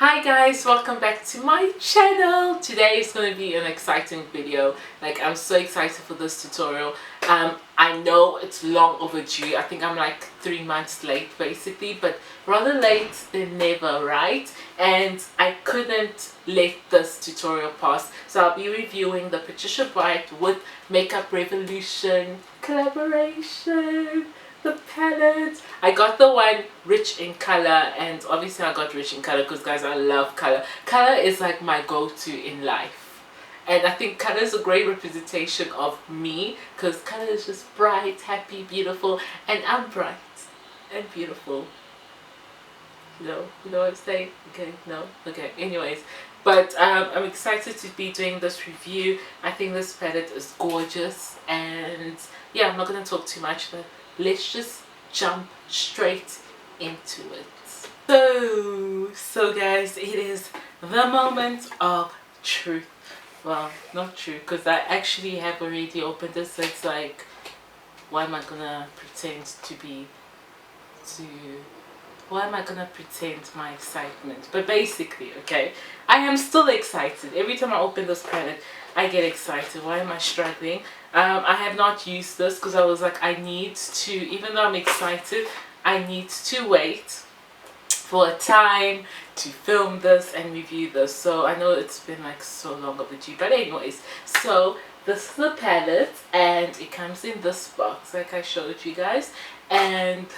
Hi guys, welcome back to my channel. Today is going to be an exciting video. Like, I'm so excited for this tutorial. I know it's long overdue. I think I'm like 3 months late basically, but rather late than never, right? And I couldn't let this tutorial pass, so I'll be reviewing the Patricia Bright with Makeup Revolution collaboration. The palette. I got the one rich in color, and obviously I got rich in color because guys, I love color. Color is like my go-to in life, and I think color is a great representation of me because color is just bright, happy, beautiful, and I'm bright and beautiful. You know what I'm saying? Okay, no? Okay, anyways. But I'm excited to be doing this review. I think this palette is gorgeous, and yeah, I'm not going to talk too much, but let's just jump straight into it. So guys, it is the moment of truth. Well, not true, because I actually have already opened this, so it's like, why am I gonna pretend why am I gonna pretend my excitement? But basically, okay, I am still excited. Every time I open this palette, I get excited. Why am I struggling? I have not used this because I was like, I need to, even though I'm excited, I need to wait for a time to film this and review this. So I know it's been like so long overdue, but anyways, so this is the palette, and it comes in this box like I showed you guys, and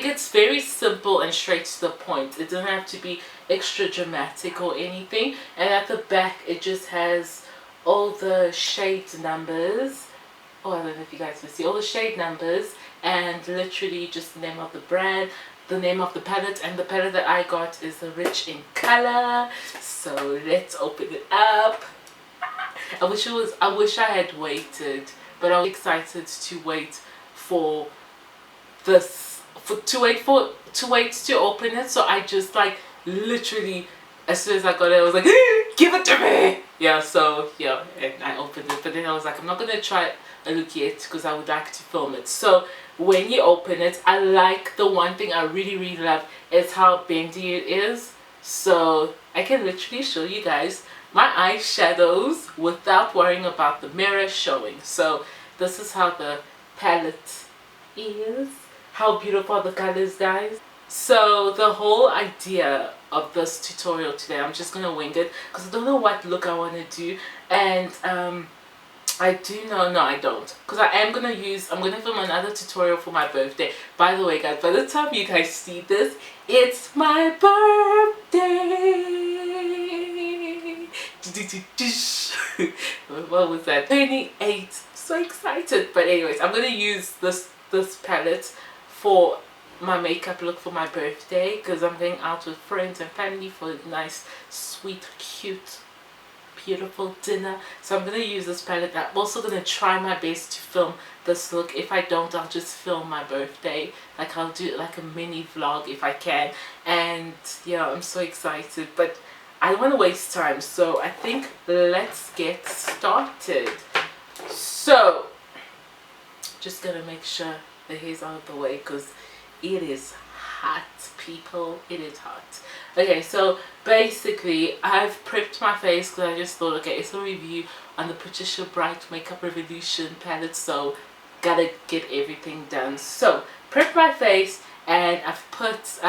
it's very simple and straight to the point. It doesn't have to be extra dramatic or anything. And at the back it just has all the shade numbers. Oh, I don't know if you guys can see all the shade numbers, and literally just the name of the brand, the name of the palette, and the palette that I got is the rich in color. So let's open it up. I wish I had waited, but I was excited to wait for this, to wait to open it. So I just like literally, as soon as I got it, I was like, give it to me. Yeah, so yeah, and I opened it, but then I was like, I'm not gonna try a look yet because I would like to film it. So when you open it, I like, the one thing I really love is how bendy it is. So I can literally show you guys my eyeshadows without worrying about the mirror showing. So this is how the palette is. How beautiful are the colors, guys. So the whole idea of this tutorial today, I'm just gonna wing it because I don't know what look I want to do, and I do know, no I don't, because I'm gonna film another tutorial for my birthday. By the way guys, by the time you guys see this, it's my birthday. What was that? 28. So excited. But anyways, I'm gonna use this palette for my makeup look for my birthday, because I'm going out with friends and family for a nice, sweet, cute, beautiful dinner. So I'm going to use this palette. I'm also going to try my best to film this look. If I don't, I'll just film my birthday. Like, I'll do like a mini vlog if I can. And yeah, I'm so excited, but I don't want to waste time, so I think let's get started. So just gonna make sure the hair's out of the way because it is hot, people. It is hot. Okay, so basically I've prepped my face because I just thought, okay, it's a review on the Patricia Bright Makeup Revolution palette, so gotta get everything done. So prepped my face, and I've put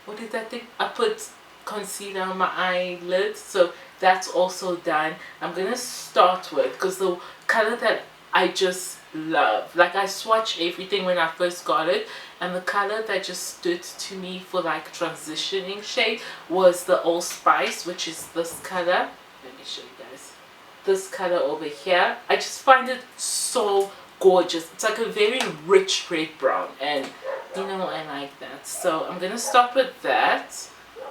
what is that thing? I put concealer on my eyelid, so that's also done. I'm gonna start with, because the color that I just love, like I swatched everything when I first got it, and the color that just stood to me for like transitioning shade was the Old Spice, which is this color. Let me show you guys this color over here. I just find it so gorgeous. It's like a very rich red brown, and you know I like that. So I'm gonna start with that.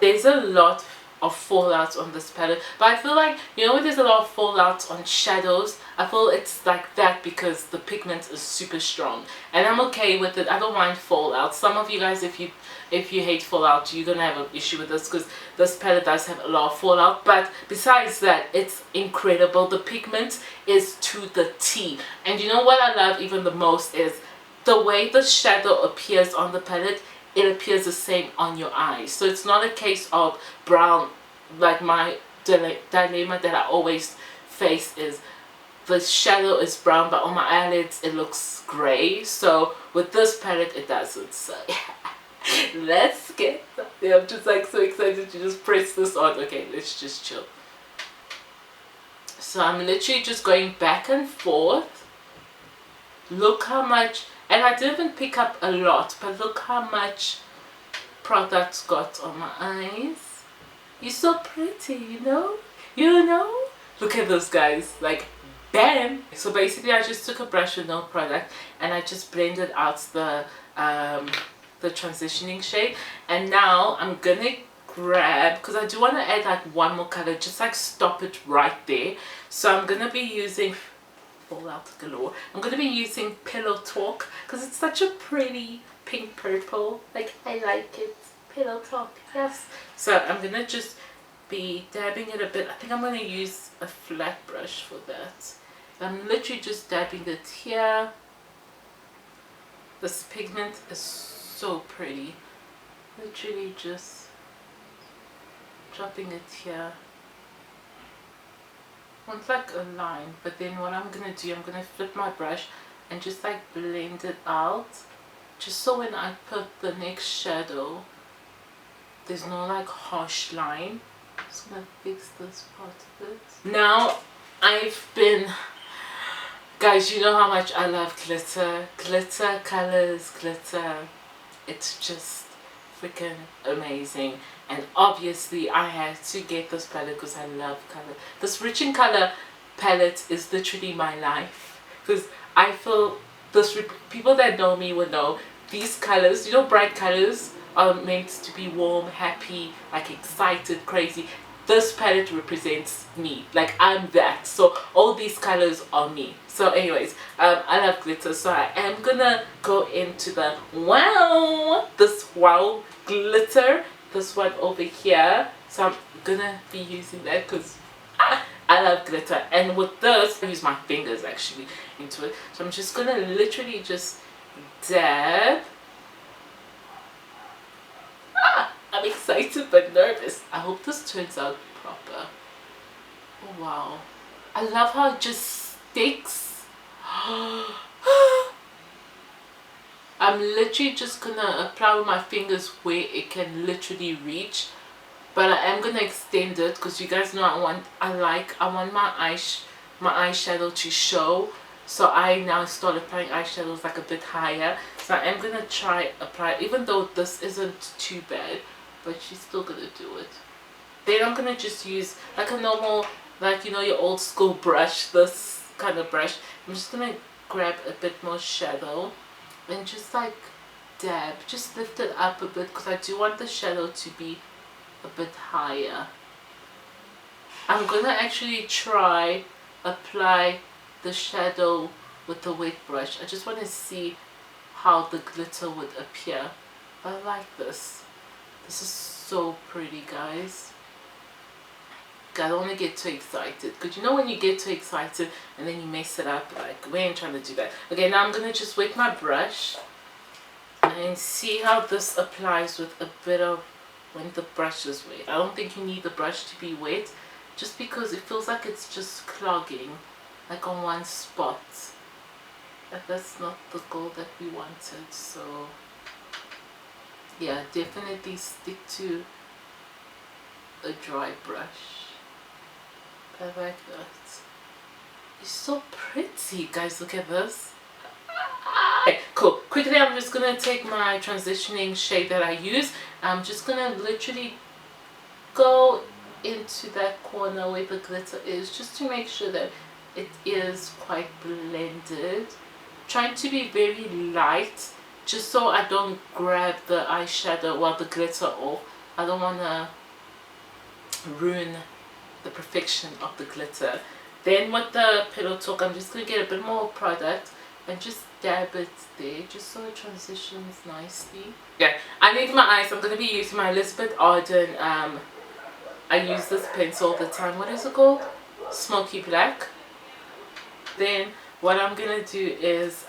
There's a lot of fallout on this palette, but I feel like, you know, when there's a lot of fallout on shadows, I feel it's like that because the pigment is super strong, and I'm okay with it. I don't mind fallout. Some of you guys, if you hate fallout, you're gonna have an issue with this because this palette does have a lot of fallout, but besides that, it's incredible. The pigment is to the T, and you know what I love even the most is the way the shadow appears on the palette. it appears the same on your eyes. So it's not a case of brown, like my dilemma that I always face is the shadow is brown but on my eyelids it looks grey. So with this palette it doesn't. So yeah, let's get started. I'm just like so excited to just press this on. Okay, let's just chill. So I'm literally just going back and forth. Look how much, and I didn't pick up a lot, but look how much product got on my eyes. You're so pretty, you know? You know? Look at those guys, like bam! So basically I just took a brush with no product and I just blended out the transitioning shade. And now I'm gonna grab, because I do want to add like one more color, just like stop it right there. So I'm gonna be using Fallout Galore. I'm going to be using Pillow Talk because it's such a pretty pink purple. Like, I like it. Pillow Talk, yes. So I'm going to just be dabbing it a bit. I think I'm going to use a flat brush for that. I'm literally just dabbing it here. This pigment is so pretty. Literally just dropping it here. It's like a line, but then what I'm gonna do, I'm gonna flip my brush and just like blend it out, just so when I put the next shadow there's no like harsh line. I'm just gonna fix this part of it. Now I've been, guys, you know how much I love glitter, colors, glitter. It's just freaking amazing. And obviously I had to get this palette because I love color. This Rich in Color palette is literally my life, because I feel this, people that know me will know these colors, you know, bright colors are meant to be warm, happy, like excited, crazy. This palette represents me, like I'm that. So all these colors are me. So anyways, I love glitter, so I am gonna go into the this wow glitter, this one over here. So I'm gonna be using that because I love glitter. And with this I use my fingers actually into it. So I'm just gonna literally just dab. I'm excited but nervous. I hope this turns out proper. Oh wow, I love how it just sticks. I'm literally just gonna apply with my fingers where it can literally reach, but I am gonna extend it because you guys know I want my eyeshadow to show. So I now start applying eyeshadows like a bit higher. So I am gonna try apply, even though this isn't too bad, but she's still gonna do it. Then I'm gonna just use like a normal, like, you know, your old school brush, this kind of brush. I'm just gonna grab a bit more shadow and just like dab, just lift it up a bit because I do want the shadow to be a bit higher. I'm gonna actually try apply the shadow with the wet brush. I just want to see how the glitter would appear. I like this. This is so pretty, guys. I don't want to get too excited, because you know when you get too excited and then you mess it up, like we ain't trying to do that. Okay, now I'm going to just wet my brush and see how this applies with a bit of when the brush is wet. I don't think you need the brush to be wet, just because it feels like it's just clogging, like on one spot. But that's not the goal that we wanted. So yeah, definitely stick to a dry brush. I like that. It's so pretty, guys. Look at this. Okay, cool. Quickly, I'm just gonna take my transitioning shade that I use. I'm just gonna literally go into that corner where the glitter is, just to make sure that it is quite blended. Trying to be very light, just so I don't grab the eyeshadow or the glitter off. I don't wanna ruin the perfection of the glitter. Then with the Pillow Talk, I'm just going to get a bit more product and just dab it there, just so it transitions nicely. Yeah, I need my eyes. I'm going to be using my Elizabeth Arden, I use this pencil all the time. What is it called? Smoky Black. Then what I'm going to do is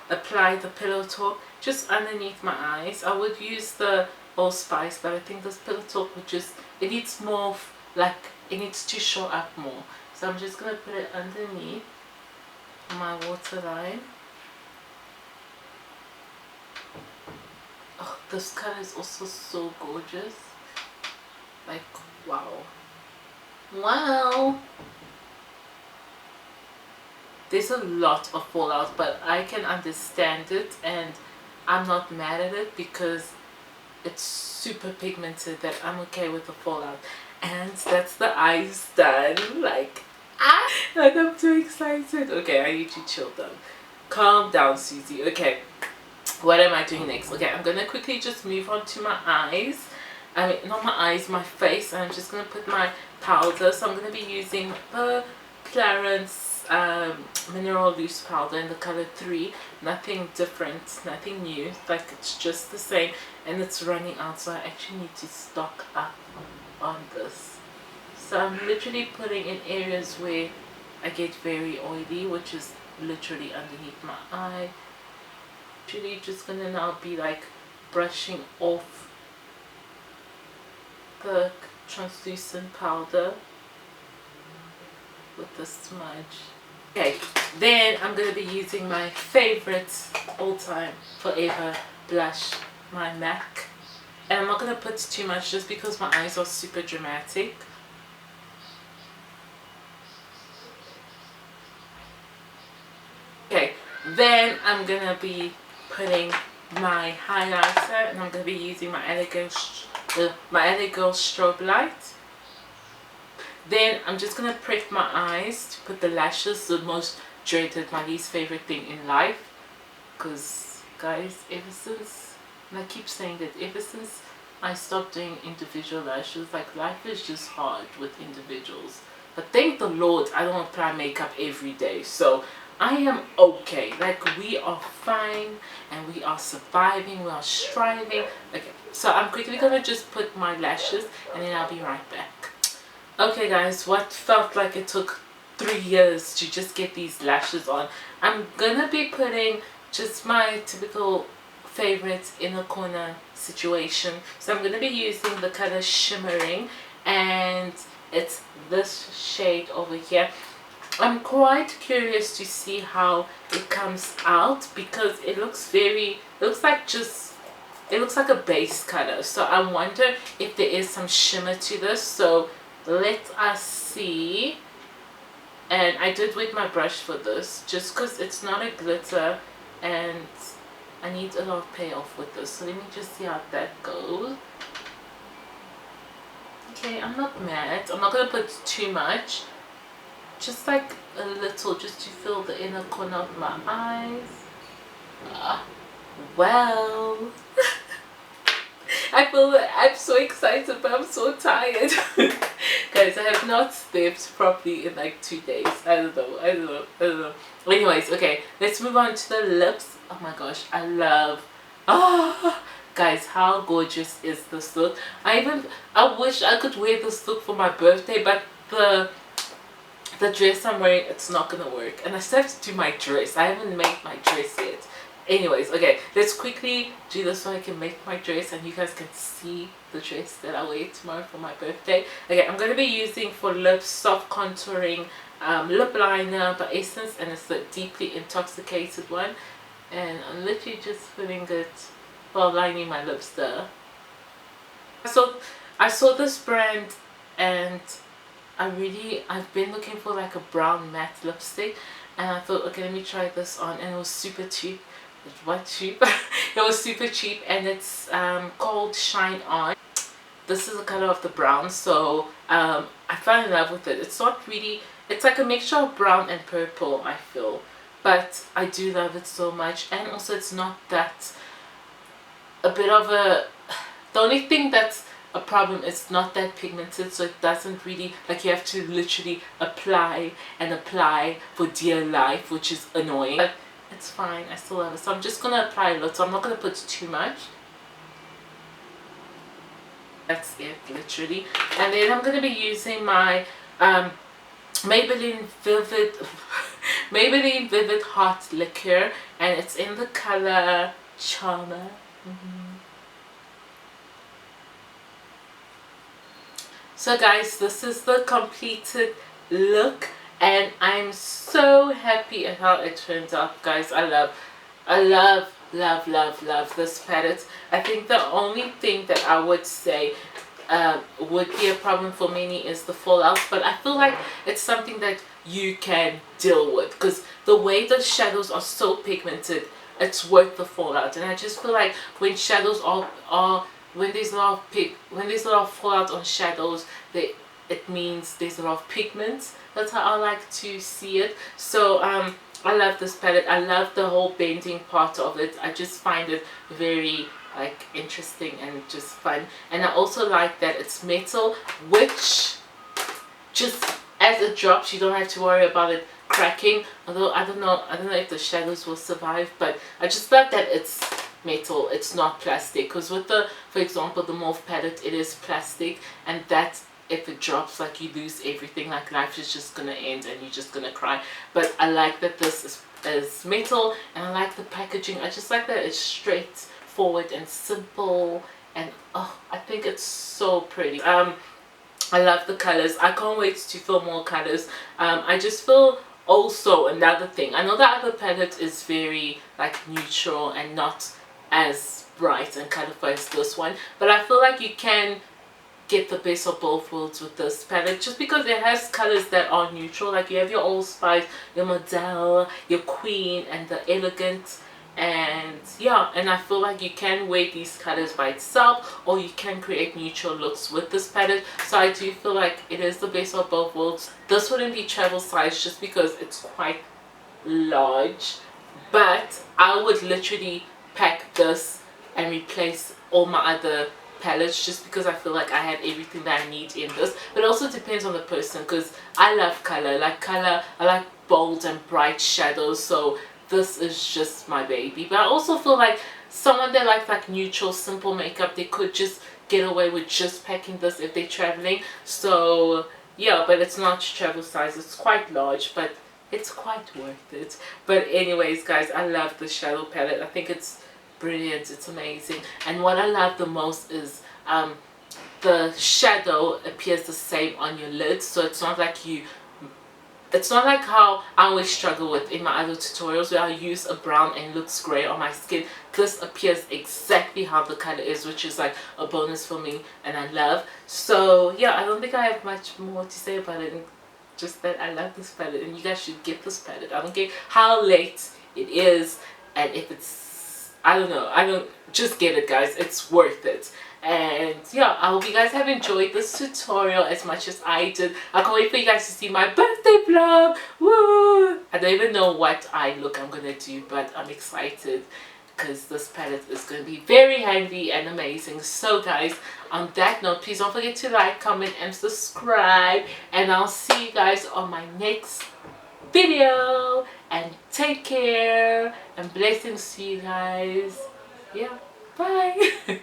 apply the Pillow Talk just underneath my eyes. I would use the Allspice, but I think this Pillow Talk would just, it needs more, like, it needs to show up more. So I'm just going to put it underneath my waterline. Oh, this color is also so gorgeous. Like, wow. Wow. There's a lot of fallout, but I can understand it and I'm not mad at it because it's super pigmented that I'm okay with the fallout. And that's the eyes done. Like I'm too excited. Okay, I need to chill down. Calm down, Susie. Okay, what am I doing next? Okay, I'm gonna quickly just move on to my eyes. I mean, not my eyes, my face. I'm just gonna put my powder. So I'm gonna be using the Clarins mineral loose powder in the color 3. Nothing different, nothing new, like it's just the same, and it's running out, so I actually need to stock up on this. So I'm literally putting in areas where I get very oily, which is literally underneath my eye. Literally just gonna now be like brushing off the translucent powder with the smudge. Okay, then I'm going to be using my favorite all-time forever blush, my MAC. And I'm not going to put too much just because my eyes are super dramatic. Okay, then I'm going to be putting my highlighter, and I'm going to be using my LA Girl Strobe Light. Then I'm just going to prep my eyes to put the lashes, the most dreaded, my least favorite thing in life. Because, guys, ever since, and I keep saying that, ever since I stopped doing individual lashes, like, life is just hard with individuals. But thank the Lord, I don't apply makeup every day. So, I am okay. Like, we are fine, and we are surviving, we are striving. Okay, so I'm quickly going to just put my lashes, and then I'll be right back. Okay guys, what felt like it took 3 years to just get these lashes on. I'm gonna be putting just my typical favorite inner corner situation. So I'm gonna be using the color Shimmering, and it's this shade over here. I'm quite curious to see how it comes out because it looks like a base color. So I wonder if there is some shimmer to this. So let us see. And I did wet my brush for this just because it's not a glitter and I need a lot of payoff with this. So let me just see how that goes. Okay, I'm not mad. I'm not going to put too much. Just like a little, just to fill the inner corner of my eyes. Well. I'm so excited, but I'm so tired. Guys, I have not slept properly in like 2 days. I don't know. Anyways, okay, let's move on to the lips. Oh my gosh, I love, guys, how gorgeous is this look? I wish I could wear this look for my birthday, but the dress I'm wearing, it's not gonna work. And I still have to do my dress. I haven't made my dress yet. Anyways, okay, let's quickly do this so I can make my dress and you guys can see the dress that I wear tomorrow for my birthday. Okay, I'm going to be using for lips soft contouring lip liner by Essence, and it's the Deeply Intoxicated one. And I'm literally just putting it while lining my lips there. So I saw this brand and I've been looking for like a brown matte lipstick, and I thought, okay, let me try this on, and it was super cheap. What cheap? It was super cheap, and it's called Shine On. This is the color of the brown, so I fell in love with it. It's not really, it's like a mixture of brown and purple, I feel, but I do love it so much. And also it's not that the only thing that's a problem is not that pigmented, so it doesn't really, like, you have to literally apply and apply for dear life, which is annoying, but it's fine. I still love it. So I'm just gonna apply a lot, so I'm not gonna put too much. That's it, literally. And then I'm gonna be using my Maybeline Vivid Hot Lacquer, and it's in the color Charmer. So guys, this is the completed look, and I'm so happy at how it turns out, guys. I love this palette. I think the only thing that I would say would be a problem for many is the fallout, but I feel like it's something that you can deal with, because the way the shadows are so pigmented, it's worth the fallout. And I just feel like when shadows are when there's a lot of fallout on shadows, it means there's a lot of pigments. That's how I like to see it. So I love this palette. I love the whole bending part of it. I just find it very like interesting and just fun. And I also like that it's metal, which just as it drops you don't have to worry about it cracking. Although I don't know if the shadows will survive, but I just love that it's metal, it's not plastic, because with the, for example, the mauve palette, it is plastic, and that if it drops, like, you lose everything, like life is just gonna end and you're just gonna cry. But I like that this is metal, and I like the packaging. I just like that it's straightforward and simple, and oh, I think it's so pretty. I love the colors. I can't wait to film more colors. I just feel also another thing, I know the other palette is very like neutral and not as bright and colorful as this one, but I feel like you can get the best of both worlds with this palette, just because it has colors that are neutral. Like you have your Old Spice, your Model, your Queen, and the Elegant. And yeah, and I feel like you can wear these colors by itself, or you can create neutral looks with this palette. So I do feel like it is the best of both worlds. This wouldn't be travel size just because it's quite large, but I would literally pack this and replace all my other palettes, just because I feel like I have everything that I need in this. But it also depends on the person, because I love color. I like bold and bright shadows, so this is just my baby. But I also feel like someone that likes like neutral, simple makeup, they could just get away with just packing this if they're traveling. So yeah, but it's not travel size, it's quite large, but it's quite worth it. But anyways guys, I love the shadow palette. I think it's brilliant, it's amazing. And what I love the most is the shadow appears the same on your lids, so it's not like how I always struggle with in my other tutorials where I use a brown and it looks grey on my skin. This appears exactly how the color is, which is like a bonus for me, and I love. So yeah, I don't think I have much more to say about it, just that I love this palette, and you guys should get this palette. I don't care how late it is, and if it's, I don't just get it guys, it's worth it. And yeah, I hope you guys have enjoyed this tutorial as much as I did. I can't wait for you guys to see my birthday vlog. Woo! I don't even know what eye look I'm gonna do, but I'm excited because this palette is going to be very handy and amazing. So guys, on that note, please don't forget to like, comment, and subscribe, and I'll see you guys on my next video. And take care, and blessings to you guys. Yeah, bye.